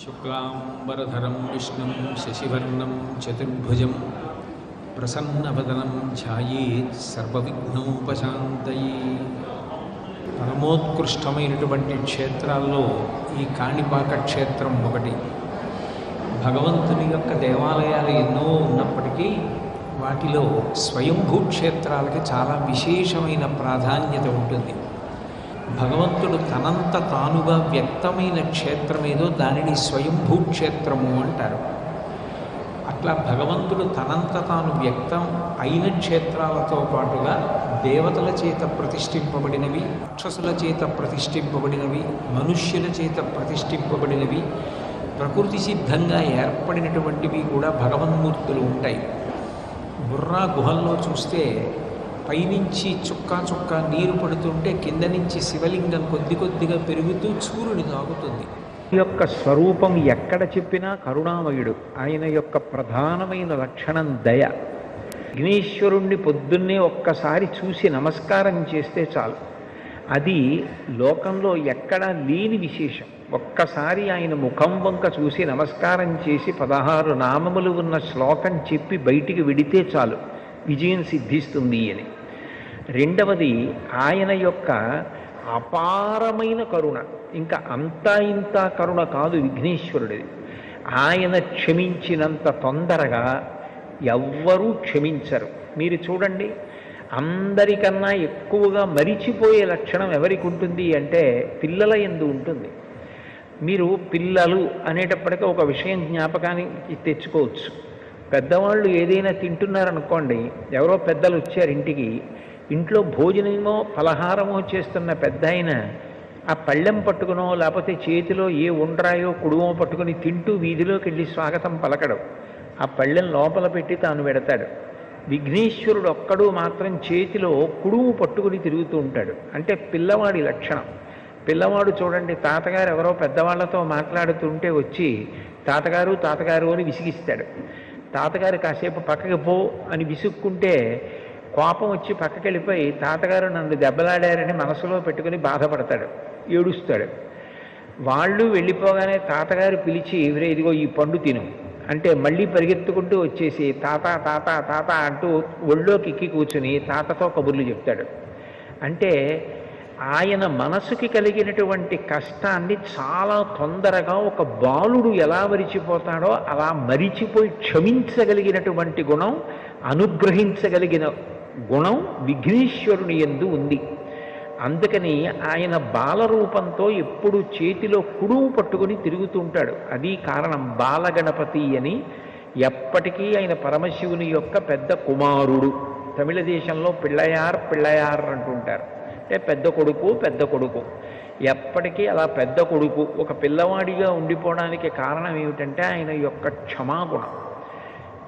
శుక్లాంబరధరం విష్ణుం శశివర్ణం చతుర్భుజం ప్రసన్నవదనం ధ్యాయేత్ సర్వవిఘ్నోపశాంతయే. పరమోత్కృష్టమైనటువంటి క్షేత్రాల్లో ఈ కాణిపాక క్షేత్రం ఒకటి. భగవంతుని యొక్క దేవాలయాలు ఎన్నో ఉన్నప్పటికీ వాటిలో స్వయంభూ క్షేత్రాలకి చాలా విశేషమైన ప్రాధాన్యత ఉంటుంది. భగవంతుడు తనంత తానుగా వ్యక్తమైన క్షేత్రం ఏదో దానిని స్వయంభూ క్షేత్రము అంటారు. అట్లా భగవంతుడు తనంత తాను వ్యక్తం అయిన క్షేత్రాలతో పాటుగా దేవతల చేత ప్రతిష్ఠింపబడినవి, రాక్షసుల చేత ప్రతిష్ఠింపబడినవి, మనుష్యుల చేత ప్రతిష్ఠింపబడినవి, ప్రకృతి సిద్ధంగా ఏర్పడినటువంటివి కూడా భగవన్మూర్తులు ఉంటాయి. బుర్రా గుహల్లో చూస్తే పైనుంచి చుక్కా చుక్కా నీరు పడుతుంటే కింద నుంచి శివలింగం కొద్ది కొద్దిగా పెరుగుతూ చూరుని తాగుతుంది. యొక్క స్వరూపం ఎక్కడ చెప్పినా కరుణామయుడు. ఆయన యొక్క ప్రధానమైన లక్షణం దయ. విఘ్నేశ్వరుణ్ణి పొద్దున్నే ఒక్కసారి చూసి నమస్కారం చేస్తే చాలు. అది లోకంలో ఎక్కడా లేని విశేషం. ఒక్కసారి ఆయన ముఖం వంక చూసి నమస్కారం చేసి 16 నామములు ఉన్న శ్లోకం చెప్పి బయటికి విడితే చాలు, విజయం సిద్ధిస్తుంది అని. రెండవది ఆయన యొక్క అపారమైన కరుణ. ఇంకా అంతా ఇంత కరుణ కాదు విఘ్నేశ్వరుడిది. ఆయన క్షమించినంత తొందరగా ఎవ్వరూ క్షమించరు. మీరు చూడండి, అందరికన్నా ఎక్కువగా మరిచిపోయే లక్షణం ఎవరికి ఉంటుంది అంటే పిల్లల యందు ఉంటుంది. మీరు పిల్లలు అనేటప్పటికీ ఒక విషయం జ్ఞాపకానికి తెచ్చుకోవచ్చు. పెద్దవాళ్ళు ఏదైనా తింటున్నారనుకోండి, ఎవరో పెద్దలు వచ్చారు ఇంటికి, ఇంట్లో భోజనమో ఫలహారమో చేస్తున్న పెద్ద ఆయన ఆ పళ్ళెం పట్టుకునో లేకపోతే చేతిలో ఏ ఉండ్రాయో కుడుమో పట్టుకుని తింటూ వీధిలోకి వెళ్ళి స్వాగతం పలకడం, ఆ పళ్ళెం లోపల పెట్టి తాను పెడతాడు. విఘ్నేశ్వరుడు ఒక్కడు మాత్రం చేతిలో కుడుము పట్టుకుని తిరుగుతూ ఉంటాడు. అంటే పిల్లవాడి లక్షణం. పిల్లవాడు చూడండి, తాతగారు ఎవరో పెద్దవాళ్లతో మాట్లాడుతుంటే వచ్చి తాతగారు తాతగారు అని విసిగిస్తాడు. తాతగారు కాసేపు పక్కకి పో అని విసుక్కుంటే కోపం వచ్చి పక్కకి వెళ్ళిపోయి తాతగారు నన్ను దెబ్బలాడారని మనసులో పెట్టుకుని బాధపడతాడు, ఏడుస్తాడు. వాళ్ళు వెళ్ళిపోగానే తాతగారు పిలిచి ఎవరే ఇదిగో ఈ పండు తిను అంటే మళ్ళీ పరిగెత్తుకుంటూ వచ్చేసి తాత తాత తాత అంటూ ఒళ్ళోకి ఎక్కి కూర్చుని తాతతో కబుర్లు చెప్తాడు. అంటే ఆయన మనసుకి కలిగినటువంటి కష్టాన్ని చాలా తొందరగా ఒక బాలుడు ఎలా మరిచిపోతాడో అలా మరిచిపోయి క్షమించగలిగినటువంటి గుణం, అనుగ్రహించగలిగిన గుణం విఘ్నేశ్వరుని యందు ఉంది. అందుకని ఆయన బాలరూపంతో ఎప్పుడు చేతిలో కుడుము పట్టుకుని తిరుగుతుంటాడు. అది కారణం. బాలగణపతి అని ఎప్పటికీ ఆయన పరమశివుని యొక్క పెద్ద కుమారుడు. తమిళ దేశంలో పిళ్ళయార్ పిళ్ళయార్ అంటుంటారు. అంటే పెద్ద కొడుకు పెద్ద కొడుకు. ఎప్పటికీ అలా పెద్ద కొడుకు ఒక పిల్లవాడిగా ఉండిపోవడానికి కారణం ఏమిటంటే ఆయన యొక్క క్షమాగుణం.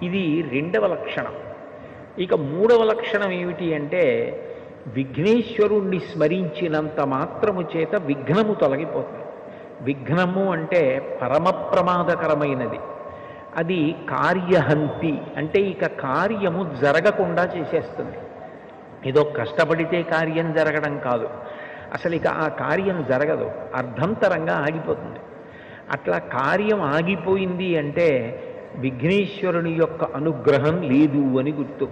ఇది రెండవ లక్షణం. ఇక మూడవ లక్షణం ఏమిటి అంటే విఘ్నేశ్వరుణ్ణి స్మరించినంత మాత్రము చేత విఘ్నము తొలగిపోతుంది. విఘ్నము అంటే పరమ ప్రమాదకరమైనది. అది కార్యహంతి, అంటే ఇక కార్యము జరగకుండా చేసేస్తుంది. ఏదో కష్టపడితే కార్యం జరగడం కాదు, అసలు ఇక ఆ కార్యం జరగదు, అర్ధంతరంగా ఆగిపోతుంది. అట్లా కార్యం ఆగిపోయింది అంటే విఘ్నేశ్వరుని యొక్క అనుగ్రహం లేదు అని గుర్తు.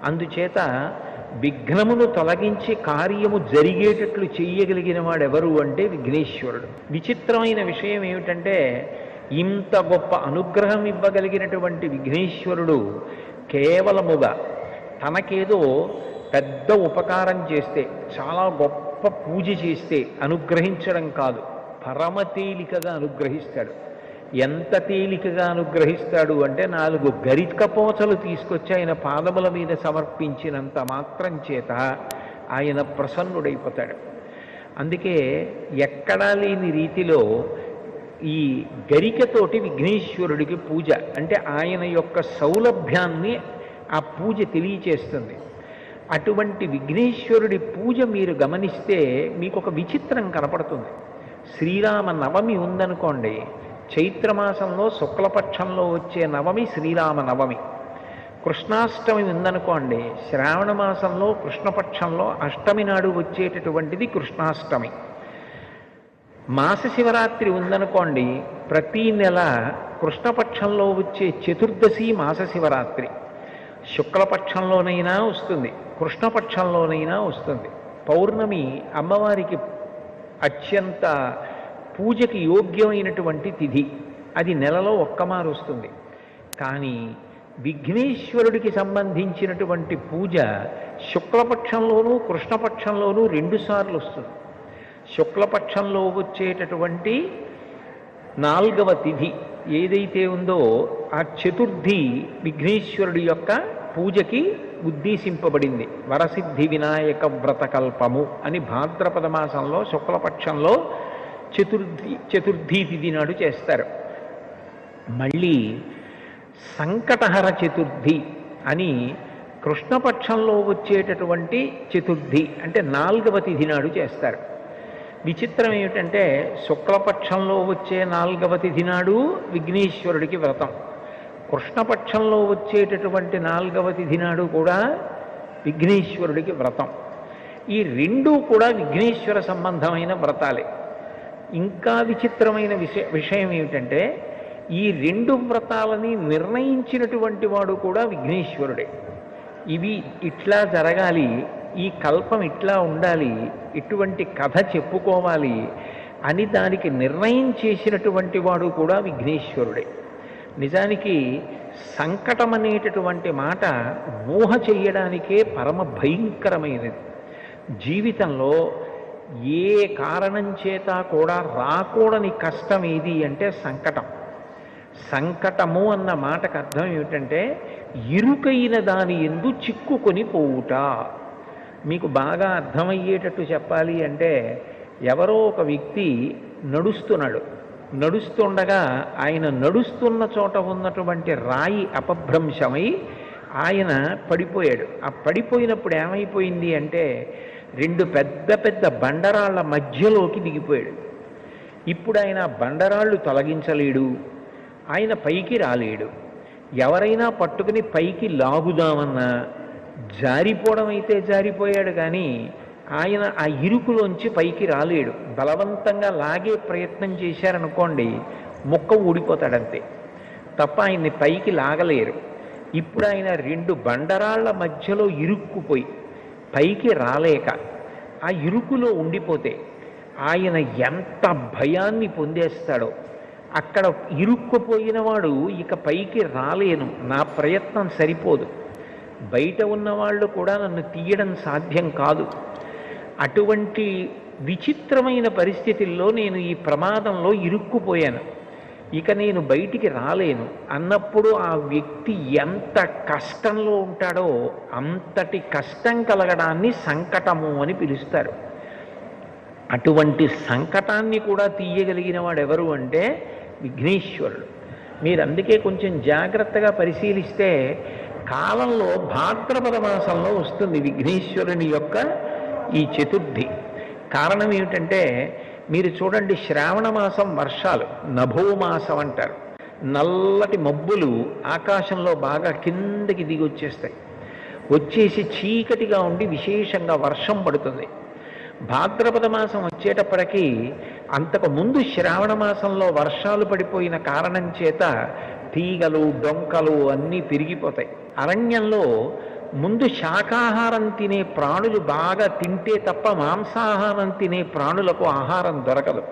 అందుచేత విఘ్నమును తొలగించి కార్యము జరిగేటట్లు చెయ్యగలిగిన వాడెవరు అంటే విఘ్నేశ్వరుడు. విచిత్రమైన విషయం ఏమిటంటే ఇంత గొప్ప అనుగ్రహం ఇవ్వగలిగినటువంటి విఘ్నేశ్వరుడు కేవలముగా తనకేదో పెద్ద ఉపకారం చేస్తే, చాలా గొప్ప పూజ చేస్తే అనుగ్రహించడం కాదు, పరమ తేలికగా అనుగ్రహిస్తాడు. ఎంత తేలికగా అనుగ్రహిస్తాడు అంటే 4 గరికపోచలు తీసుకొచ్చి ఆయన పాదముల మీద సమర్పించినంత మాత్రం చేత ఆయన ప్రసన్నుడైపోతాడు. అందుకే ఎక్కడా లేని రీతిలో ఈ గరికతోటి విఘ్నేశ్వరుడికి పూజ, అంటే ఆయన యొక్క సౌలభ్యాన్ని ఆ పూజ తెలియచేస్తుంది. అటువంటి విఘ్నేశ్వరుడి పూజ మీరు గమనిస్తే మీకు ఒక విచిత్రం కనపడుతుంది. శ్రీరామ నవమి ఉందనుకోండి, చైత్రమాసంలో శుక్లపక్షంలో వచ్చే నవమి శ్రీరామ నవమి. కృష్ణాష్టమి ఉందనుకోండి, శ్రావణ మాసంలో కృష్ణపక్షంలో అష్టమి నాడు వచ్చేటటువంటిది కృష్ణాష్టమి. మాస శివరాత్రి ఉందనుకోండి, ప్రతీ నెల కృష్ణపక్షంలో వచ్చే చతుర్దశి మాస శివరాత్రి. శుక్లపక్షంలోనైనా వస్తుంది, కృష్ణపక్షంలోనైనా వస్తుంది. పౌర్ణమి అమ్మవారికి అత్యంత పూజకి యోగ్యమైనటువంటి తిథి. అది నెలలో ఒక్కమారు వస్తుంది. కానీ విఘ్నేశ్వరుడికి సంబంధించినటువంటి పూజ శుక్లపక్షంలోనూ కృష్ణపక్షంలోనూ 2 సార్లు వస్తుంది. శుక్లపక్షంలో వచ్చేటటువంటి 4వ తిథి ఏదైతే ఉందో ఆ చతుర్థి విఘ్నేశ్వరుడి యొక్క పూజకి ఉద్దేశింపబడింది. వరసిద్ధి వినాయక వ్రతకల్పము అని భాద్రపద మాసంలో శుక్లపక్షంలో చతుర్థి తిథి నాడు చేస్తారు. మళ్ళీ సంకటహర చతుర్థి అని కృష్ణపక్షంలో వచ్చేటటువంటి చతుర్థి అంటే 4వ తిథి నాడు చేస్తారు. విచిత్రం ఏమిటంటే శుక్లపక్షంలో వచ్చే 4వ తిథి నాడు విఘ్నేశ్వరుడికి వ్రతం, కృష్ణపక్షంలో వచ్చేటటువంటి 4వ తిథి నాడు కూడా విఘ్నేశ్వరుడికి వ్రతం. ఈ 2 కూడా విఘ్నేశ్వర సంబంధమైన వ్రతాలే. ఇంకా విచిత్రమైన విషయం ఏమిటంటే ఈ 2 వ్రతాలని నిర్ణయించినటువంటి వాడు కూడా విఘ్నేశ్వరుడే. ఇవి ఇట్లా జరగాలి, ఈ కల్పం ఇట్లా ఉండాలి, ఇటువంటి కథ చెప్పుకోవాలి అని దానికి నిర్ణయం చేసినటువంటి వాడు కూడా విఘ్నేశ్వరుడే. నిజానికి సంకటం అనేటటువంటి మాట ఊహ చెయ్యడానికే పరమ భయంకరమైనది. జీవితంలో ఏ కారణం చేత కూడా రాకూడని కష్టం ఏది అంటే సంకటం. సంకటము అన్న మాటకు అర్థం ఏమిటంటే ఇరుకైన దాని యందు చిక్కుకొని పోవుట. మీకు బాగా అర్థమయ్యేటట్టు చెప్పాలి అంటే ఎవరో ఒక వ్యక్తి నడుస్తుండగా ఆయన నడుస్తున్న చోట ఉన్నటువంటి రాయి అపభ్రంశమై ఆయన పడిపోయాడు. ఆ పడిపోయినప్పుడు ఏమైపోయింది అంటే 2 పెద్ద పెద్ద బండరాళ్ల మధ్యలోకి దిగిపోయాడు. ఇప్పుడు ఆయన బండరాళ్ళు తొలగించలేడు, ఆయన పైకి రాలేడు. ఎవరైనా పట్టుకుని పైకి లాగుదామన్నా జారిపోవడం అయితే జారిపోయాడు, కానీ ఆయన ఆ ఇరుకులోంచి పైకి రాలేడు. బలవంతంగా లాగే ప్రయత్నం చేశారనుకోండి ముక్క ఊడిపోతాడంతే తప్ప ఆయన్ని పైకి లాగలేరు. ఇప్పుడు ఆయన 2 బండరాళ్ల మధ్యలో ఇరుక్కుపోయి పైకి రాలేక ఆ ఇరుకులో ఉండిపోతే ఆయన ఎంత భయాన్ని పొందేస్తాడో. అక్కడ ఇరుక్కుపోయిన వాడు ఇక పైకి రాలేను, నా ప్రయత్నం సరిపోదు, బయట ఉన్నవాళ్ళు కూడా నన్ను తీయడం సాధ్యం కాదు, అటువంటి విచిత్రమైన పరిస్థితుల్లో నేను ఈ ప్రమాదంలో ఇరుక్కుపోయాను, ఇక నేను బయటికి రాలేను అన్నప్పుడు ఆ వ్యక్తి ఎంత కష్టంలో ఉంటాడో అంతటి కష్టం కలగడాన్ని సంకటము అని పిలుస్తారు. అటువంటి సంకటాన్ని కూడా తీయగలిగిన వాడు ఎవరు అంటే విఘ్నేశ్వరుడు. మీరు అందుకే కొంచెం జాగ్రత్తగా పరిశీలిస్తే కాలంలో భాద్రపద మాసంలో వస్తుంది విఘ్నేశ్వరుని యొక్క ఈ చతుర్థి. కారణం ఏమిటంటే మీరు చూడండి, శ్రావణ మాసం వర్షాలు నభోమాసం అంటారు. నల్లటి మబ్బులు ఆకాశంలో బాగా కిందకి దిగి వచ్చేసి చీకటిగా ఉండి విశేషంగా వర్షం పడుతుంది. భాద్రపద మాసం వచ్చేటప్పటికీ అంతకు ముందు శ్రావణ మాసంలో వర్షాలు పడిపోయిన కారణం చేత తీగలు డొంకలు అన్నీ పెరిగిపోతాయి. అరణ్యంలో ముందు శాకాహారం తినే ప్రాణులు బాగా తింటే తప్ప మాంసాహారం తినే ప్రాణులకు ఆహారం దొరకదు.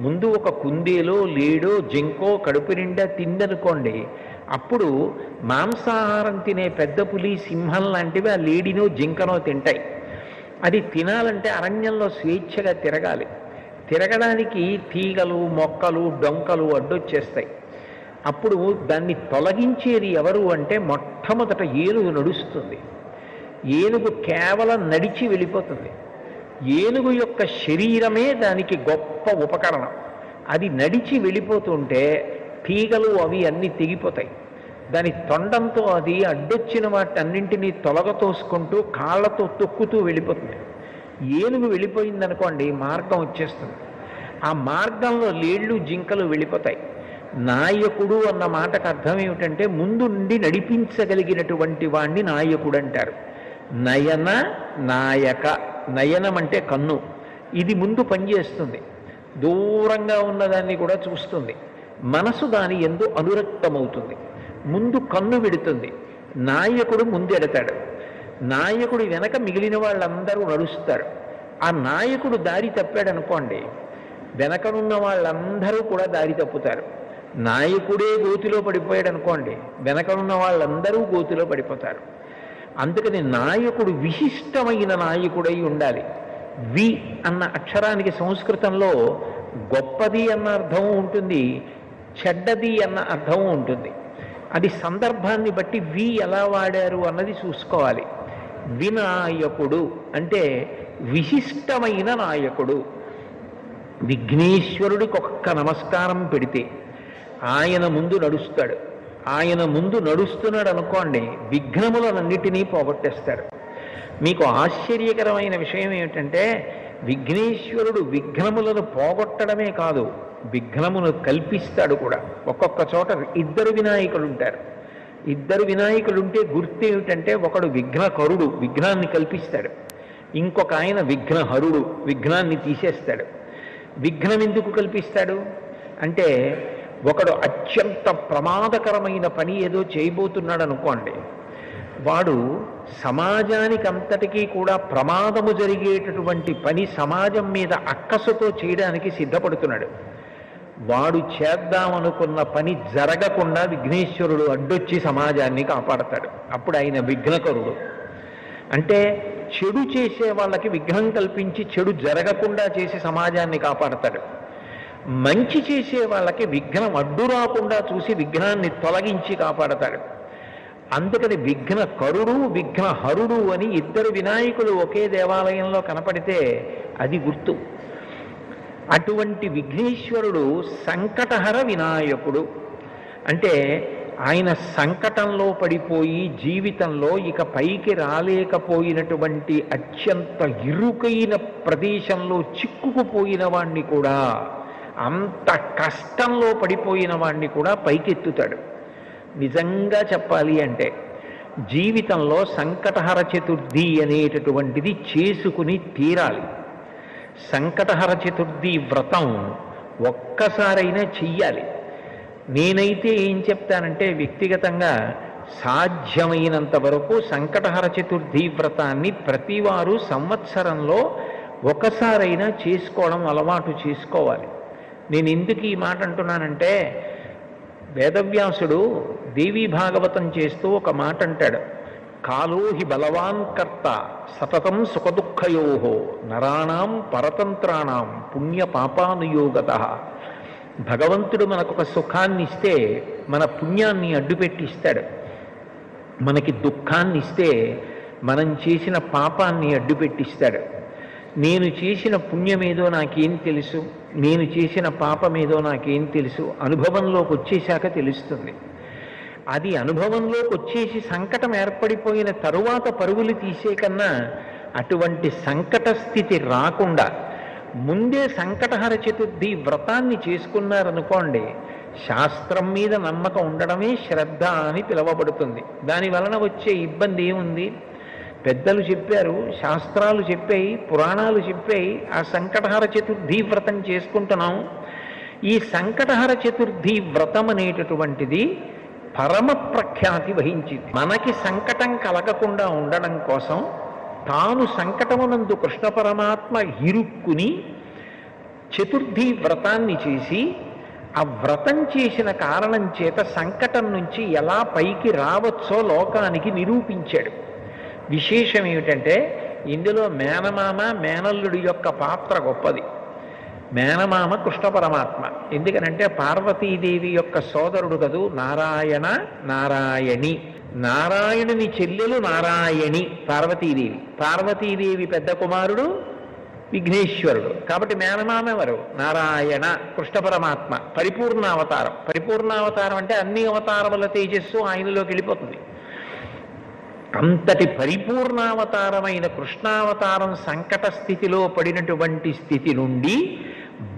ముందు ఒక కుందేలో లేడో జింకో కడుపు నిండా తిందనుకోండి, అప్పుడు మాంసాహారం తినే పెద్ద పులి సింహం లాంటివి ఆ లేడినో జింకనో తింటాయి. అది తినాలంటే అరణ్యంలో స్వేచ్ఛగా తిరగాలి. తిరగడానికి తీగలు మొక్కలు డొంకలు అడ్డొచ్చేస్తాయి. అప్పుడు దాన్ని తొలగించేది ఎవరు అంటే మొట్టమొదట ఏనుగు నడుస్తుంది. ఏనుగు కేవలం నడిచి వెళ్ళిపోతుంది. ఏనుగు యొక్క శరీరమే దానికి గొప్ప ఉపకరణం. అది నడిచి వెళ్ళిపోతుంటే తీగలు అవి అన్నీ తెగిపోతాయి. దాని తొండంతో అది అడ్డొచ్చిన వాటన్నింటినీ తొలగతోసుకుంటూ కాళ్ళతో తొక్కుతూ వెళ్ళిపోతుంది. ఏనుగు వెళ్ళిపోయిందనుకోండి మార్గం వచ్చేస్తుంది. ఆ మార్గంలో లేళ్ళు జింకలు వెళ్ళిపోతాయి. నాయకుడు అన్న మాటకు అర్థం ఏమిటంటే ముందు నుండి నడిపించగలిగినటువంటి వాణ్ణి నాయకుడు అంటారు. నయన నాయక, నయనం అంటే కన్ను, ఇది ముందు పనిచేస్తుంది. దూరంగా ఉన్నదాన్ని కూడా చూస్తుంది. మనసు దాని యందు అనురక్తమవుతుంది. ముందు కన్ను విడుతుంది. నాయకుడు ముందెడతాడు. నాయకుడు వెనక మిగిలిన వాళ్ళందరూ నడుస్తారు. ఆ నాయకుడు దారి తప్పాడనుకోండి, వెనకనున్న వాళ్ళందరూ కూడా దారి తప్పుతారు. నాయకుడే గోతిలో పడిపోయాడు అనుకోండి, వెనకనున్న వాళ్ళందరూ గోతిలో పడిపోతారు. అందుకని నాయకుడు విశిష్టమైన నాయకుడై ఉండాలి. వి అన్న అక్షరానికి సంస్కృతంలో గొప్పది అన్న అర్థం ఉంటుంది, చెడ్డది అన్న అర్థం ఉంటుంది. అది సందర్భాన్ని బట్టి వి ఎలా వాడారు అన్నది చూసుకోవాలి. వినాయకుడు అంటే విశిష్టమైన నాయకుడు. విఘ్నేశ్వరుడికి ఒక్క నమస్కారం పెడితే ఆయన ముందు నడుస్తాడు. ఆయన ముందు నడుస్తున్నాడు అనుకోండి, విఘ్నములన్నిటినీ పోగొట్టేస్తాడు. మీకు ఆశ్చర్యకరమైన విషయం ఏమిటంటే, విఘ్నేశ్వరుడు విఘ్నములను పోగొట్టడమే కాదు, విఘ్నమును కల్పిస్తాడు కూడా. ఒక్కొక్క చోట ఇద్దరు వినాయకులు ఉంటారు. ఇద్దరు వినాయకులుంటే గుర్తు ఏమిటంటే, ఒకడు విఘ్నకరుడు, విఘ్నాన్ని కల్పిస్తాడు. ఇంకొక ఆయన విఘ్నహరుడు, విఘ్నాన్ని తీసేస్తాడు. విఘ్నం ఎందుకు కల్పిస్తాడు అంటే, ఒకడు అత్యంత ప్రమాదకరమైన పని ఏదో చేయబోతున్నాడు అనుకోండి, వాడు సమాజానికి అంతటికీ కూడా ప్రమాదము జరిగేటటువంటి పని సమాజం మీద అక్కసుతో చేయడానికి సిద్ధపడుతున్నాడు. వాడు చేద్దామనుకున్న పని జరగకుండా విఘ్నేశ్వరుడు అడ్డొచ్చి సమాజాన్ని కాపాడతాడు. అప్పుడు ఆయన విఘ్నకరుడు. అంటే చెడు చేసే వాళ్ళకి విఘ్నం కల్పించి చెడు జరగకుండా చేసి సమాజాన్ని కాపాడతాడు. మంచి చేసే వాళ్ళకి విఘ్నం అడ్డు రాకుండా చూసి విఘ్నాన్ని తొలగించి కాపాడతాడు. అందుకని విఘ్నకరుడు, విఘ్నహరుడు అని ఇద్దరు వినాయకులు ఒకే దేవాలయంలో కనపడితే అది గుర్తు. అటువంటి విఘ్నేశ్వరుడు సంకటహర వినాయకుడు. అంటే ఆయన సంకటంలో పడిపోయి జీవితంలో ఇక పైకి రాలేకపోయినటువంటి అత్యంత ఇరుకైన ప్రదేశంలో చిక్కుకుపోయిన వాణ్ణి కూడా, అంత కష్టంలో పడిపోయిన వాణ్ణి కూడా పైకెత్తుతాడు. నిజంగా చెప్పాలి అంటే జీవితంలో సంకటహర చతుర్థి అనేటటువంటిది చేసుకుని తీరాలి. సంకటహర చతుర్థి వ్రతం ఒక్కసారైనా చెయ్యాలి. నేనైతే ఏం చెప్తానంటే, వ్యక్తిగతంగా సాధ్యమైనంత వరకు సంకటహర చతుర్థి వ్రతాన్ని ప్రతివారు సంవత్సరంలో ఒకసారైనా చేసుకోవడం అలవాటు చేసుకోవాలి. నేను ఎందుకు ఈ మాట అంటున్నానంటే, వేదవ్యాసుడు దేవీ భాగవతం చేస్తూ ఒక మాట అంటాడు, కాలో హి బలవాన్ కర్త సతతం సుఖదుఃఖయోహో నరాణం పరతంత్రాణం పుణ్య పాపానుయోగత. భగవంతుడు మనకొక సుఖాన్ని ఇస్తే మన పుణ్యాన్ని అడ్డుపెట్టిస్తాడు. మనకి దుఃఖాన్ని ఇస్తే మనం చేసిన పాపాన్ని అడ్డుపెట్టిస్తాడు. నేను చేసిన పుణ్యమేదో నాకేం తెలుసు, నేను చేసిన పాపమేదో నాకేం తెలుసు, అనుభవంలోకి వచ్చేశాక తెలుస్తుంది. అది అనుభవంలోకి వచ్చేసి సంకటం ఏర్పడిపోయిన తరువాత పరుగులు తీసే కన్నా అటువంటి సంకట స్థితి రాకుండా ముందే సంకటహర చతుర్థి వ్రతాన్ని చేసుకున్నారనుకోండి, శాస్త్రం మీద నమ్మకం ఉండడమే శ్రద్ధ అని పిలువబడుతుంది. దాని వలన వచ్చే ఇబ్బంది ఏముంది? పెద్దలు చెప్పారు, శాస్త్రాలు చెప్పాయి, పురాణాలు చెప్పాయి, ఆ సంకటహర చతుర్థి వ్రతం చేసుకుంటున్నాం. ఈ సంకటహర చతుర్థి వ్రతం అనేటటువంటిది పరమ ప్రఖ్యాతి వహించింది. మనకి సంకటం కలగకుండా ఉండడం కోసం తాను సంకటమునందు కృష్ణ పరమాత్మ ఇరుక్కుని చతుర్థి వ్రతాన్ని చేసి, ఆ వ్రతం చేసిన కారణం చేత సంకటం నుంచి ఎలా పైకి రావచ్చో లోకానికి నిరూపించాడు. విశేషం ఏమిటంటే, ఇందులో మేనమామ మేనల్లుడి యొక్క పాత్ర గొప్పది. మేనమామ కృష్ణ పరమాత్మ. ఎందుకనంటే పార్వతీదేవి యొక్క సోదరుడు కదూ నారాయణ నారాయణి. నారాయణుని చెల్లెలు నారాయణి పార్వతీదేవి. పార్వతీదేవి పెద్ద కుమారుడు విఘ్నేశ్వరుడు. కాబట్టి మేనమామ ఎవరు? నారాయణ కృష్ణ పరమాత్మ. పరిపూర్ణావతారం. పరిపూర్ణావతారం అంటే అన్ని అవతారముల తేజస్సు ఆయనలోకి వెళ్ళిపోతుంది. అంతటి పరిపూర్ణావతారమైన కృష్ణావతారం సంకట స్థితిలో పడినటువంటి స్థితి నుండి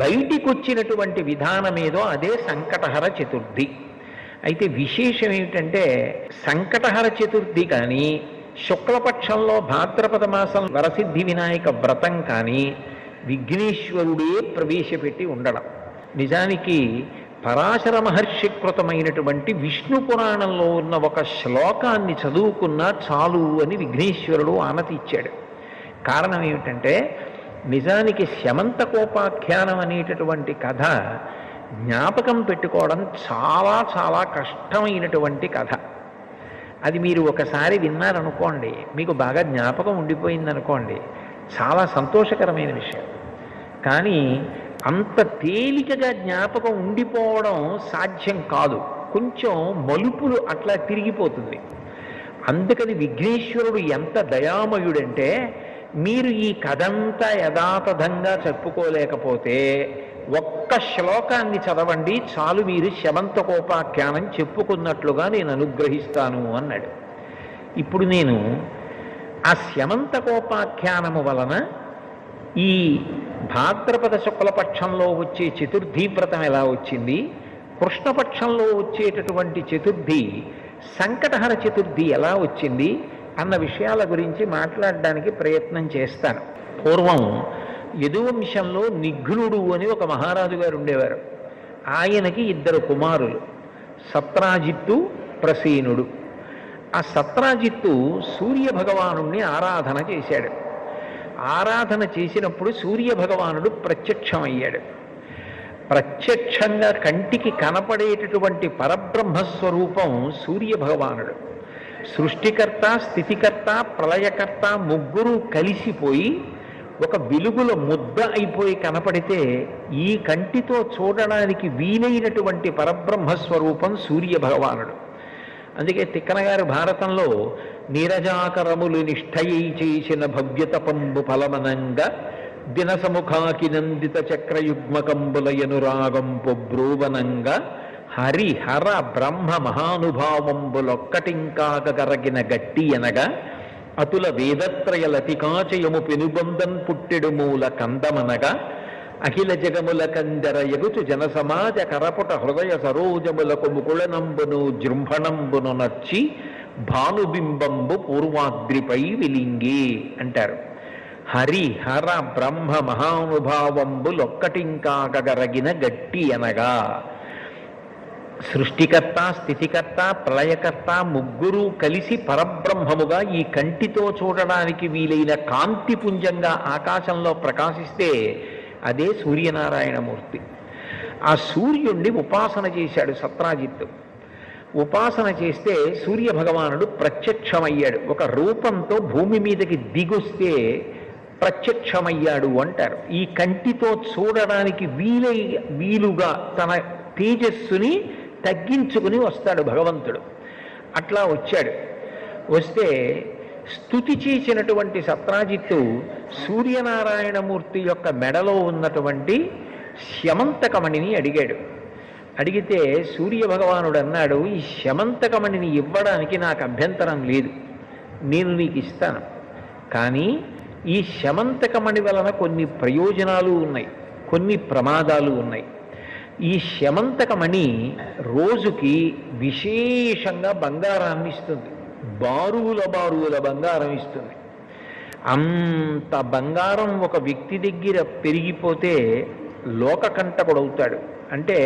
బయటికి వచ్చినటువంటి విధానమేదో అదే సంకటహర చతుర్థి. అయితే విశేషం ఏమిటంటే, సంకటహర చతుర్థి కానీ, శుక్లపక్షంలో భాద్రపద మాసం వరసిద్ధి వినాయక వ్రతం కానీ విఘ్నేశ్వరుడే ప్రవేశపెట్టి ఉండడం. నిజానికి పరాశర మహర్షి కృతమైనటువంటి విష్ణు పురాణంలో ఉన్న ఒక శ్లోకాన్ని చదువుకున్నా చాలు అని విఘ్నేశ్వరుడు ఆనతి ఇచ్చాడు. కారణం ఏమిటంటే, నిజానికి శమంతకోపాఖ్యానం అనేటటువంటి కథ జ్ఞాపకం పెట్టుకోవడం చాలా చాలా కష్టమైనటువంటి కథ. అది మీరు ఒకసారి విన్నారనుకోండి, మీకు బాగా జ్ఞాపకం ఉండిపోయిందనుకోండి, చాలా సంతోషకరమైన విషయం. కానీ అంత తేలికగా జ్ఞాపకం ఉండిపోవడం సాధ్యం కాదు. కొంచెం మలుపులు అట్లా తిరిగిపోతుంది. అందుకని విఘ్నేశ్వరుడు ఎంత దయామయుడంటే, మీరు ఈ కథంతా యథాతథంగా చెప్పుకోలేకపోతే ఒక్క శ్లోకాన్ని చదవండి చాలు, మీరు శమంతకోపాఖ్యానం చెప్పుకున్నట్లుగా నేను అనుగ్రహిస్తాను అన్నాడు. ఇప్పుడు నేను ఆ శమంతకోపాఖ్యానము వలన ఈ భాద్రపద శుక్లపక్షంలో వచ్చే చతుర్థి వ్రతం ఎలా వచ్చింది, కృష్ణపక్షంలో వచ్చేటటువంటి చతుర్థి సంకటహర చతుర్థి ఎలా వచ్చింది అన్న విషయాల గురించి మాట్లాడడానికి ప్రయత్నం చేస్తాను. పూర్వం యదువంశంలో నిఘ్నుడు అని ఒక మహారాజు గారు ఉండేవారు. ఆయనకి 2 కుమారులు, సత్రాజిత్తు, ప్రసేనుడు. ఆ సత్రాజిత్తు సూర్య భగవానుణ్ణి ఆరాధన చేశాడు. ఆరాధన చేసినప్పుడు సూర్య భగవానుడు ప్రత్యక్షమయ్యాడు. ప్రత్యక్షంగా కంటికి కనపడేటటువంటి పరబ్రహ్మస్వరూపం సూర్య భగవానుడు. సృష్టికర్త, స్థితికర్త, ప్రళయకర్త ముగ్గురు కలిసిపోయి ఒక వెలుగుల ముద్ద అయిపోయి కనపడితే ఈ కంటితో చూడడానికి వీలైనటువంటి పరబ్రహ్మస్వరూపం సూర్య భగవానుడు. అందుకే తిక్కన గారు భారతంలో నీరజాకరములు నిష్ఠయై చేసిన భవ్యతపంబు ఫలమనంగా దినసముఖాకి నందిత చక్రయుగ్మకంబులయనురాగంపు బ్రూవనంగా హరి హర బ్రహ్మ మహానుభావంబులొక్కటింకాగరగిన గట్టి అనగా అతుల వేదత్రయ లతికాచయము పెనుబందన్ పుట్టెడు మూల కందమనగా అఖిల జగముల కందర ఎగుచు జనసమాజ కరపుట హృదయ సరోజములకు ముకుళనంబును జృంభణంబును నర్చి భానుబింబంబు పూర్వాద్రిపై విలింగి అంటారు. హరి హర బ్రహ్మ మహానుభావంబులొక్కటింకాగరగిన గట్టి అనగా సృష్టికర్త, స్థితికర్త, ప్రళయకర్త ముగ్గురు కలిసి పరబ్రహ్మముగా ఈ కంటితో చూడడానికి వీలైన కాంతిపుంజంగా ఆకాశంలో ప్రకాశిస్తే అదే సూర్యనారాయణమూర్తి. ఆ సూర్యుణ్ణి ఉపాసన చేశాడు సత్రాజిత్తు. ఉపాసన చేస్తే సూర్య భగవానుడు ప్రత్యక్షమయ్యాడు. ఒక రూపంతో భూమి మీదకి దిగొస్తే ప్రత్యక్షమయ్యాడు అంటారు. ఈ కంటితో చూడడానికి వీలుగా తన తేజస్సుని తగ్గించుకుని వస్తాడు భగవంతుడు. అట్లా వచ్చాడు. వస్తే స్తుతి చేసినటువంటి సత్రాజిత్తు సూర్యనారాయణమూర్తి యొక్క మెడలో ఉన్నటువంటి శమంతకమణిని అడిగాడు. అడిగితే సూర్య భగవానుడు అన్నాడు, ఈ శమంతకమణిని ఇవ్వడానికి నాకు అభ్యంతరం లేదు, నేను నీకు ఇస్తాను. కానీ ఈ శమంతకమణి వలన కొన్ని ప్రయోజనాలు ఉన్నాయి, కొన్ని ప్రమాదాలు ఉన్నాయి. ఈ శమంతకమణి రోజుకి విశేషంగా బంగారాన్ని ఇస్తుంది, బారువుల బంగారం ఇస్తుంది. అంత బంగారం ఒక వ్యక్తి దగ్గర పెరిగిపోతే లోకకంటకుడవుతాడు. అంటే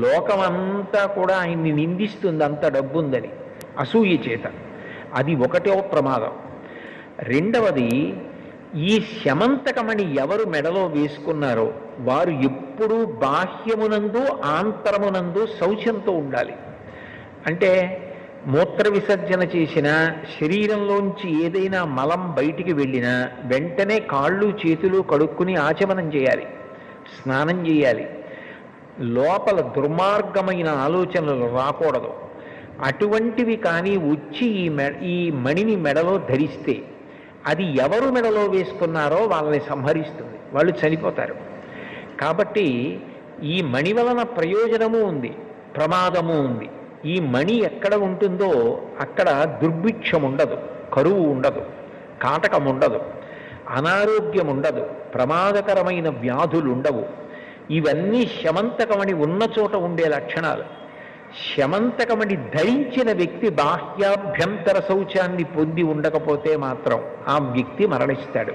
లోకమంతా కూడా ఆయన్ని నిందిస్తుంది, అంత డబ్బుందని అసూయ చేత. అది ఒకటో ప్రమాదం. రెండవది, ఈ శమంతకమణి ఎవరు మెడలో వేసుకున్నారో వారు ఎప్పుడూ బాహ్యమునందు ఆంతరమునందు శౌచంతో ఉండాలి. అంటే మూత్ర విసర్జన చేసినా, శరీరంలోంచి ఏదైనా మలం బయటికి వెళ్ళినా వెంటనే కాళ్ళు చేతులు కడుక్కుని ఆచమనం చేయాలి, స్నానం చేయాలి. లోపల దుర్మార్గమైన ఆలోచనలు రాకూడదు. అటువంటివి కానీ వచ్చి ఈ మణిని మెడలో ధరిస్తే అది ఎవరు మెడలో వేసుకున్నారో వాళ్ళని సంహరిస్తుంది, వాళ్ళు చనిపోతారు. కాబట్టి ఈ మణి వలన ప్రయోజనము ఉంది, ప్రమాదము ఉంది. ఈ మణి ఎక్కడ ఉంటుందో అక్కడ దుర్భిక్షం ఉండదు, కరువు ఉండదు, కాటకం ఉండదు, అనారోగ్యం ఉండదు, ప్రమాదకరమైన వ్యాధులు ఉండవు. ఇవన్నీ శమంతకమణి ఉన్న చోట ఉండే లక్షణాలు. శమంతకమణి ధరించిన వ్యక్తి బాహ్యాభ్యంతర శౌచాన్ని పొంది ఉండకపోతే మాత్రం ఆ వ్యక్తి మరణిస్తాడు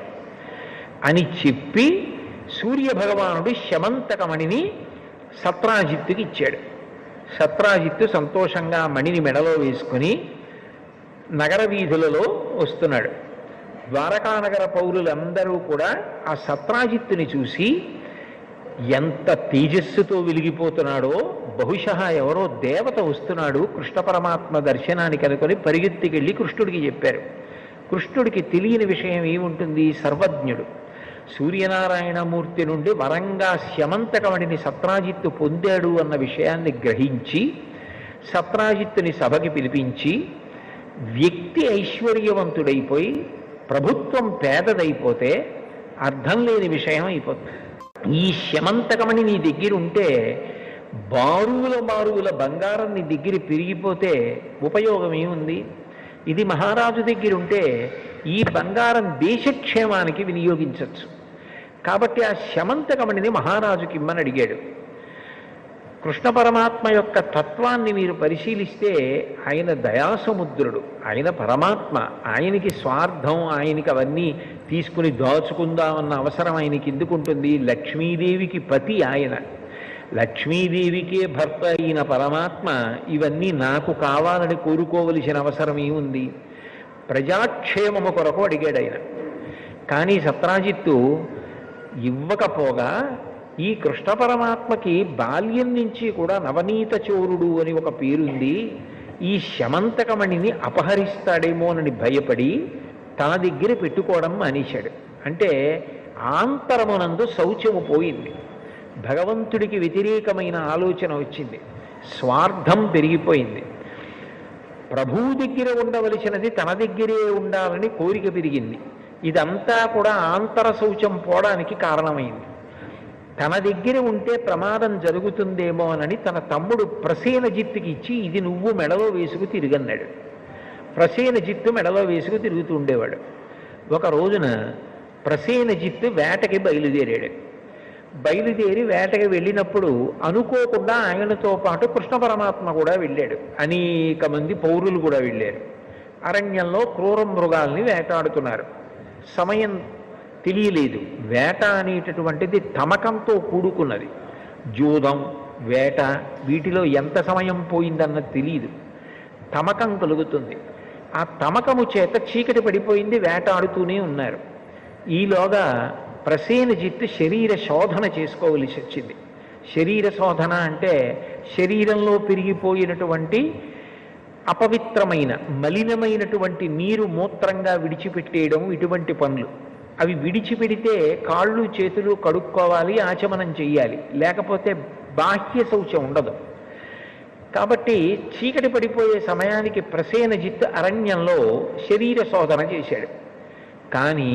అని చెప్పి సూర్య భగవానుడు శమంతకమణిని సత్రాజిత్తుకి ఇచ్చాడు. సత్రాజిత్తు సంతోషంగా మణిని మెడలో వేసుకుని నగర వీధులలో వస్తున్నాడు. ద్వారకానగర పౌరులందరూ కూడా ఆ సత్రాజిత్తుని చూసి ఎంత తేజస్సుతో వెలిగిపోతున్నాడో, బహుశः ఎవరో దేవత వస్తున్నాడు కృష్ణ పరమాత్మ దర్శనానికి అనుకొని పరిగెత్తికెళ్ళి కృష్ణుడికి చెప్పారు. కృష్ణుడికి తెలియని విషయం ఏముంటుంది? సర్వజ్ఞుడు. సూర్యనారాయణమూర్తి నుండి వరంగా శమంతకమణిని సత్రాజిత్తు పొందాడు అన్న విషయాన్ని గ్రహించి సత్రాజిత్తుని సభకి పిలిపించి, వ్యక్తి ఐశ్వర్యవంతుడైపోయి ప్రభుత్వం పేదదైపోతే అర్థం లేని విషయం అయిపోతుంది. ఈ శమంతకమణి నీ దగ్గర ఉంటే బారువుల బంగారం నీ దగ్గర పెరిగిపోతే ఉపయోగం ఏముంది? ఇది మహారాజు దగ్గర ఉంటే ఈ బంగారం దేశక్షేమానికి వినియోగించవచ్చు. కాబట్టి ఆ శమంతకమణిని మహారాజుకి ఇమ్మని అడిగాడు. కృష్ణ పరమాత్మ యొక్క తత్వాన్ని మీరు పరిశీలిస్తే ఆయన దయాసముద్రుడు, ఆయన పరమాత్మ. ఆయనకి స్వార్థం, ఆయనకి అవన్నీ తీసుకుని దాచుకుందామన్న అవసరం ఆయనకి ఎందుకుంటుంది? లక్ష్మీదేవికి పతి ఆయన, లక్ష్మీదేవికే భర్త అయిన పరమాత్మ ఇవన్నీ నాకు కావాలని కోరుకోవలసిన అవసరం ఏముంది? ప్రజాక్షేమము కొరకు అడిగాడు ఆయన. కానీ సత్రాజిత్తు ఇవ్వకపోగా ఈ కృష్ణ పరమాత్మకి బాల్యం నుంచి కూడా నవనీత చోరుడు అని ఒక పేరుంది. ఈ శమంతకమణిని అపహరిస్తాడేమోనని భయపడి తన దగ్గర పెట్టుకోవడం మానేశాడు. అంటే ఆంతరమునందు శౌచము పోయింది, భగవంతుడికి వ్యతిరేకమైన ఆలోచన వచ్చింది, స్వార్థం పెరిగిపోయింది. ప్రభువు దగ్గర ఉండవలసినది తన దగ్గరే ఉండాలని కోరిక పెరిగింది. ఇదంతా కూడా ఆంతర శౌచం పోవడానికి కారణమైంది. తన దగ్గర ఉంటే ప్రమాదం జరుగుతుందేమో అని తన తమ్ముడు ప్రసేనజిత్తుకి ఇచ్చి ఇది నువ్వు మెడలో వేసుకు తిరిగన్నాడు. ప్రసేనజిత్తు మెడలో వేసుకు తిరుగుతూ ఉండేవాడు. ఒక రోజున ప్రసేనజిత్తు వేటకి బయలుదేరాడు. బయలుదేరి వేటకి వెళ్ళినప్పుడు అనుకోకుండా ఆయనతో పాటు కృష్ణ పరమాత్మ కూడా వెళ్ళాడు. అనేక మంది పౌరులు కూడా వెళ్ళారు. అరణ్యంలో క్రూర మృగాల్ని వేటాడుతున్నారు. సమయం తెలియలేదు. వేట అనేటటువంటిది తమకంతో కూడుకున్నది. జూదం, వేట వీటిలో ఎంత సమయం పోయిందన్నది తెలియదు. తమకం కలుగుతుంది. ఆ తమకము చేత చీకటి పడిపోయింది, వేటాడుతూనే ఉన్నారు. ఈలోగా ప్రసేనజిత్తు శరీర శోధన చేసుకోవలసి వచ్చింది. శరీర శోధన అంటే శరీరంలో పెరిగిపోయినటువంటి అపవిత్రమైన మలినమైనటువంటి నీరు మూత్రంగా విడిచిపెట్టేయడం, ఇటువంటి పనులు. అవి విడిచిపెడితే కాళ్ళు చేతులు కడుక్కోవాలి, ఆచమనం చెయ్యాలి, లేకపోతే బాహ్య శౌచం ఉండదు. కాబట్టి చీకటి పడిపోయే సమయానికి ప్రసేనజిత్తు అరణ్యంలో శరీర శోధన చేశాడు. కానీ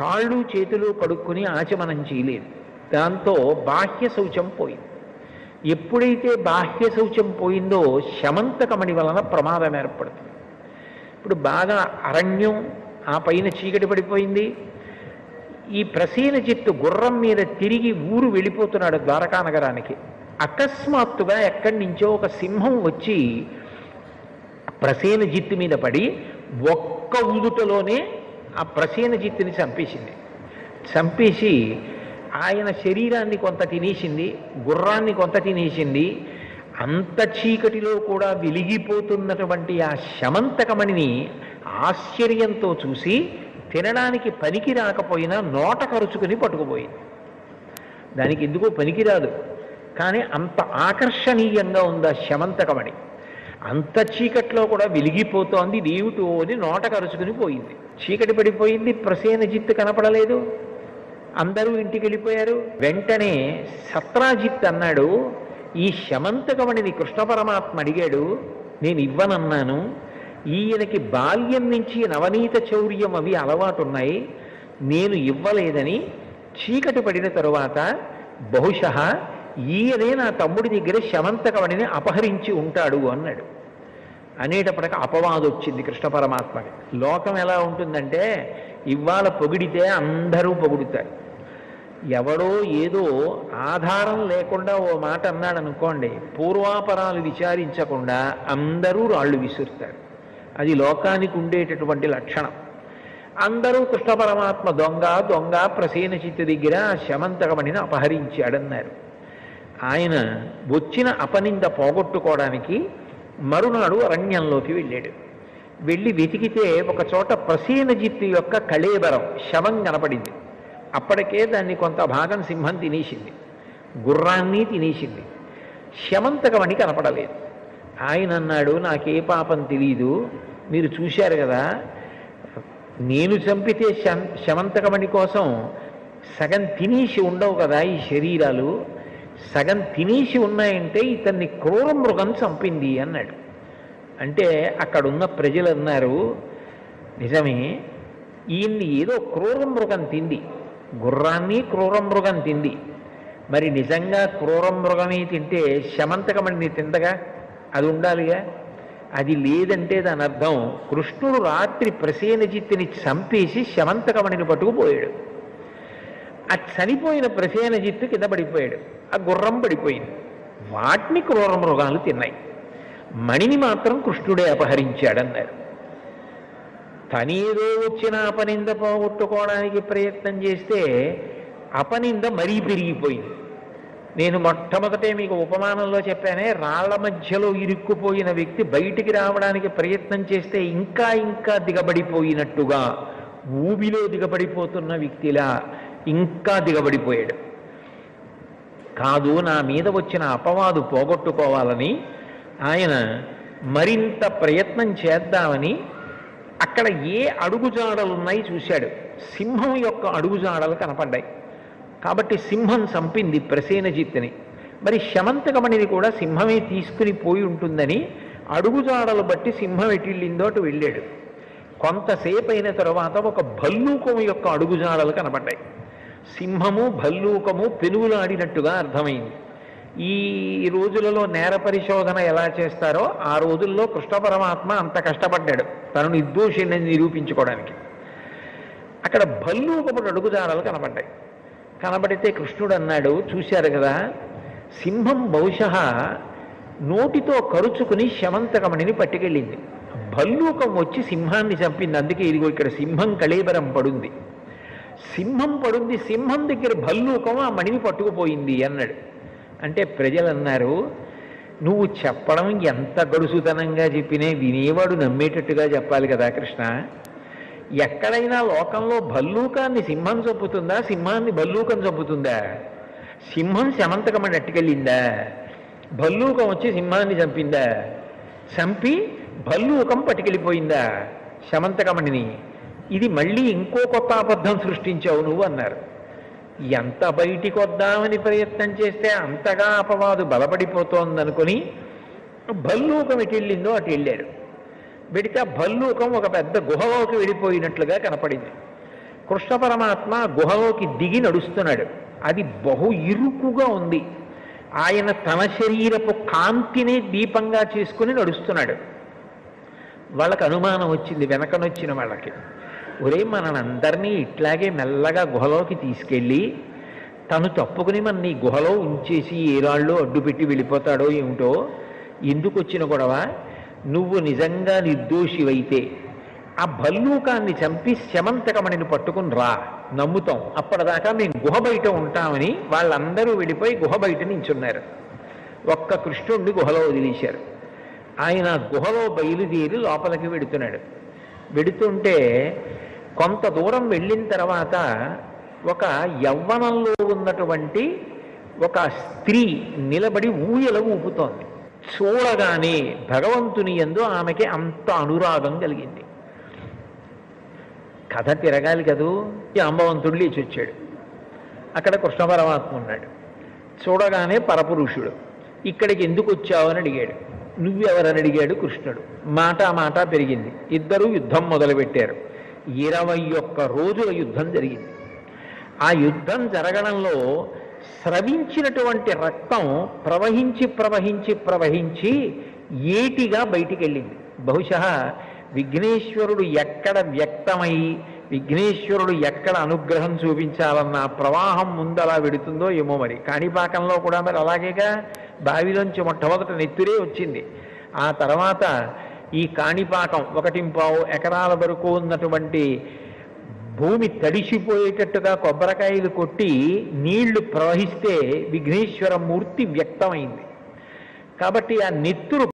కాళ్ళు చేతులు కడుక్కుని ఆచమనం చేయలేదు. దాంతో బాహ్య శౌచం పోయింది. ఎప్పుడైతే బాహ్య శౌచం పోయిందో శమంతకమణి వలన ప్రమాదం ఏర్పడుతుంది. ఇప్పుడు బాగా అరణ్యం, ఆ పైన చీకటి పడిపోయింది. ఈ ప్రసేనజిత్తు గుర్రం మీద తిరిగి ఊరు వెళ్ళిపోతున్నాడు ద్వారకా నగరానికి. అకస్మాత్తుగా ఎక్కడి నుంచో ఒక సింహం వచ్చి ప్రసేనజిత్తు మీద పడి ఒక్క ఊదుటలోనే ఆ ప్రసేనజిత్తుని చంపేసింది. చంపేసి ఆయన శరీరాన్ని కొంత తినేసింది, గుర్రాన్ని కొంత తినేసింది. అంత చీకటిలో కూడా వెలిగిపోతున్నటువంటి ఆ శమంతకమణిని ఆశ్చర్యంతో చూసి తినడానికి పనికి రాకపోయినా నోట కరుచుకుని పట్టుకుపోయింది. దానికి ఎందుకో పనికిరాదు, కానీ అంత ఆకర్షణీయంగా ఉంది ఆ శమంతకమణి. అంత చీకట్లో కూడా వెలిగిపోతోంది, దేవుటో అని నోట కరుచుకుని పోయింది. చీకటి పడిపోయింది, ప్రసేనజిత్తు కనపడలేదు, అందరూ ఇంటికి వెళ్ళిపోయారు. వెంటనే సత్రాజిత్ అన్నాడు, ఈ శమంతకమణిని కృష్ణ పరమాత్మ అడిగాడు, నేను ఇవ్వనన్నాను. ఈయనకి బాల్యం నుంచి నవనీత చౌర్యం అవి అలవాటున్నాయి, నేను ఇవ్వలేదని చీకటి పడిన తరువాత బహుశः ఈయనే నా తమ్ముడి దగ్గర శమంతకమణిని అపహరించి ఉంటాడు అన్నాడు. అనేటప్పటికి అపవాదం వచ్చింది కృష్ణ పరమాత్మకి. లోకం ఎలా ఉంటుందంటే ఇవాళ పొగిడితే అందరూ పొగుడుతారు. ఎవడో ఏదో ఆధారం లేకుండా ఓ మాట అన్నాడు అనుకోండి, పూర్వాపరాలు విచారించకుండా అందరూ రాళ్ళు విసురుతారు. అది లోకానికి ఉండేటటువంటి లక్షణం. అందరూ కృష్ణ పరమాత్మ దొంగ దొంగ ప్రసేనజిత్తు దగ్గర శమంతకమణిని అపహరించాడన్నారు. ఆయన వచ్చిన అపనింద పోగొట్టుకోవడానికి మరునాడు అరణ్యంలోకి వెళ్ళాడు. వెళ్ళి వెతికితే ఒక చోట ప్రసేనజిత్తు యొక్క కళేబరం శవం కనపడింది. అప్పటికే దాన్ని కొంత భాగం సింహం తినేసింది, గుర్రాన్ని తినేసింది. శమంతకమణి కనపడలేదు. ఆయన అన్నాడు, నాకే పాపం తెలీదు, మీరు చూశారు కదా, నేను చంపితే శమంతకమణి కోసం సగం తినేసి ఉండవు కదా ఈ శరీరాలు, సగం తినేసి ఉన్నాయంటే ఇతన్ని క్రూర మృగం చంపింది అన్నాడు. అంటే అక్కడున్న ప్రజలు అన్నారు, నిజమే, ఈయన్ని ఏదో క్రూర మృగం తింది, గుర్రాన్ని క్రూర మృగం తింది. మరి నిజంగా క్రూర మృగమే తింటే శమంతకమణిని తిందగా, అది ఉండాలిగా. అది లేదంటే దాని అర్థం కృష్ణుడు రాత్రి ప్రసేనజిత్తుని చంపేసి శమంతకమణిని పట్టుకుపోయాడు. ఆ చనిపోయిన ప్రసేనజిత్తు కింద పడిపోయాడు, ఆ గుర్రం పడిపోయింది. వాటిని క్రూర మృగాలు తిన్నాయి, మణిని మాత్రం కృష్ణుడే అపహరించాడన్నారు. తనేదో వచ్చిన అపనింద పోగొట్టుకోవడానికి ప్రయత్నం చేస్తే అపనింద మరీ పెరిగిపోయింది. నేను మొట్టమొదటే మీకు ఉపమానంలో చెప్పానే, రాళ్ల మధ్యలో ఇరుక్కుపోయిన వ్యక్తి బయటికి రావడానికి ప్రయత్నం చేస్తే ఇంకా ఇంకా దిగబడిపోయినట్టుగా, ఊబిలో దిగబడిపోతున్న వ్యక్తిలా ఇంకా దిగబడిపోయాడు. కాదు, నా మీద వచ్చిన అపవాదు పోగొట్టుకోవాలని ఆయన మరింత ప్రయత్నం చేద్దామని అక్కడ ఏ అడుగుజాడలున్నాయి చూశాడు. సింహం యొక్క అడుగుజాడలు కనపడ్డాయి. కాబట్టి సింహం చంపింది ప్రసేనజిత్తుని. మరి శమంతకమణిని కూడా సింహమే తీసుకుని పోయి ఉంటుందని అడుగుజాడలు బట్టి సింహం ఎటిళ్ళిందో అటు వెళ్ళాడు. కొంతసేపు అయిన తర్వాత ఒక భల్లూకం యొక్క అడుగుజాడలు కనపడ్డాయి. సింహము భల్లూకము పెనుగులాడినట్టుగా అర్థమైంది. ఈ రోజులలో నేర పరిశోధన ఎలా చేస్తారో ఆ రోజుల్లో కృష్ణ పరమాత్మ అంత కష్టపడ్డాడు తను నిర్దోషిని నిరూపించుకోవడానికి. అక్కడ భల్లూకపు అడుగుజాడలు కనపడ్డాయి. కనబడితే కృష్ణుడు అన్నాడు, చూశారు కదా, సింహం బహుశः నోటితో కరుచుకుని శమంతకమణిని పట్టుకెళ్ళింది. భల్లూకం వచ్చి సింహాన్ని చంపింది. అందుకే ఇదిగో ఇక్కడ సింహం కళేబరం పడుంది. సింహం పడుంది, సింహం దగ్గర భల్లూకం ఆ మణిని పట్టుకుపోయింది అన్నాడు. అంటే ప్రజలు అన్నారు, నువ్వు చెప్పడం ఎంత గడుసుతనంగా చెప్పినే వినేవాడు నమ్మేటట్టుగా చెప్పాలి కదా కృష్ణ. ఎక్కడైనా లోకంలో భల్లూకాన్ని సింహం చంపుతుందా, సింహాన్ని భల్లూకం చంపుతుందా? సింహం శమంతకమణి అట్టుకెళ్ళిందా? భల్లూకం వచ్చి సింహాన్ని చంపిందా? చంపి భల్లూకం పట్టుకెళ్ళిపోయిందా శమంతకమణిని? ఇది మళ్ళీ ఇంకో కొత్త అబద్ధం సృష్టించావు నువ్వు అన్నారు. ఎంత బయటికి వద్దామని ప్రయత్నం చేస్తే అంతగా అపవాదు బలపడిపోతోందనుకొని భల్లూకం ఎటు వెళ్ళిందో అటు వెళ్ళారు. వెడితే ఆ భల్లూకం ఒక పెద్ద గుహలోకి వెళ్ళిపోయినట్లుగా కనపడింది. కృష్ణ పరమాత్మ గుహలోకి దిగి నడుస్తున్నాడు. అది బహు ఇరుకుగా ఉంది. ఆయన తన శరీరపు కాంతిని దీపంగా చేసుకుని నడుస్తున్నాడు. వాళ్ళకి అనుమానం వచ్చింది, వెనకనొచ్చిన వాళ్ళకి, ఒరే మనందరినీ ఇట్లాగే మెల్లగా గుహలోకి తీసుకెళ్ళి తను తప్పుకుని మన నీ గుహలో ఉంచేసి ఏరాళ్ళు అడ్డుపెట్టి వెళ్ళిపోతాడో ఏమిటో, ఎందుకు వచ్చిన గొడవ? నువ్వు నిజంగా నిర్దోషివైతే ఆ భల్లూకాన్ని చంపి శమంతకమణిని పట్టుకుని రా, నమ్ముతాం. అప్పటిదాకా మేము గుహ బయట ఉంటామని వాళ్ళందరూ వెళ్ళిపోయి గుహ బయట నించున్నారు. ఒక్క కృష్ణుడిని గుహలో వదిలేశారు. ఆయన గుహలో బయలుదేరి లోపలికి వెడుతున్నాడు. వెడుతుంటే కొంత దూరం వెళ్ళిన తర్వాత ఒక యవ్వనంలో ఉన్నటువంటి ఒక స్త్రీ నిలబడి ఊయల ఊపుతోంది. చూడగానే భగవంతుని యందు ఆమెకి అంత అనురాగం కలిగింది. కథ తిరగాలి కదూ. జాంబవంతుడు లేచి వచ్చాడు. అక్కడ కృష్ణ పరమాత్మ ఉన్నాడు. చూడగానే పరపురుషుడు. ఇక్కడికి ఎందుకు వచ్చావు అని అడిగాడు. నువ్వెవరని అడిగాడు కృష్ణుడు. మాట పెరిగింది. ఇద్దరూ యుద్ధం మొదలుపెట్టారు. 21 రోజుల యుద్ధం జరిగింది. ఆ యుద్ధం జరగడంలో స్రవించినటువంటి రక్తం ప్రవహించి ఏటిగా బయటికి వెళ్ళింది. బహుశः విఘ్నేశ్వరుడు ఎక్కడ వ్యక్తమై విఘ్నేశ్వరుడు ఎక్కడ అనుగ్రహం చూపించాలన్న ప్రవాహం ముందలా వెడుతుందో ఏమో. మరి కాణిపాకంలో కూడా మరి అలాగేగా, బావిలోంచి మొట్టమొదట నెత్తురే వచ్చింది. ఆ తర్వాత ఈ కాణిపాకం 1.25 ఎకరాల వరకు ఉన్నటువంటి భూమి తడిసిపోయేటట్టుగా కొబ్బరికాయలు కొట్టి నీళ్లు ప్రవహిస్తే విఘ్నేశ్వర మూర్తి వ్యక్తమైంది. కాబట్టి ఆ నెత్తురు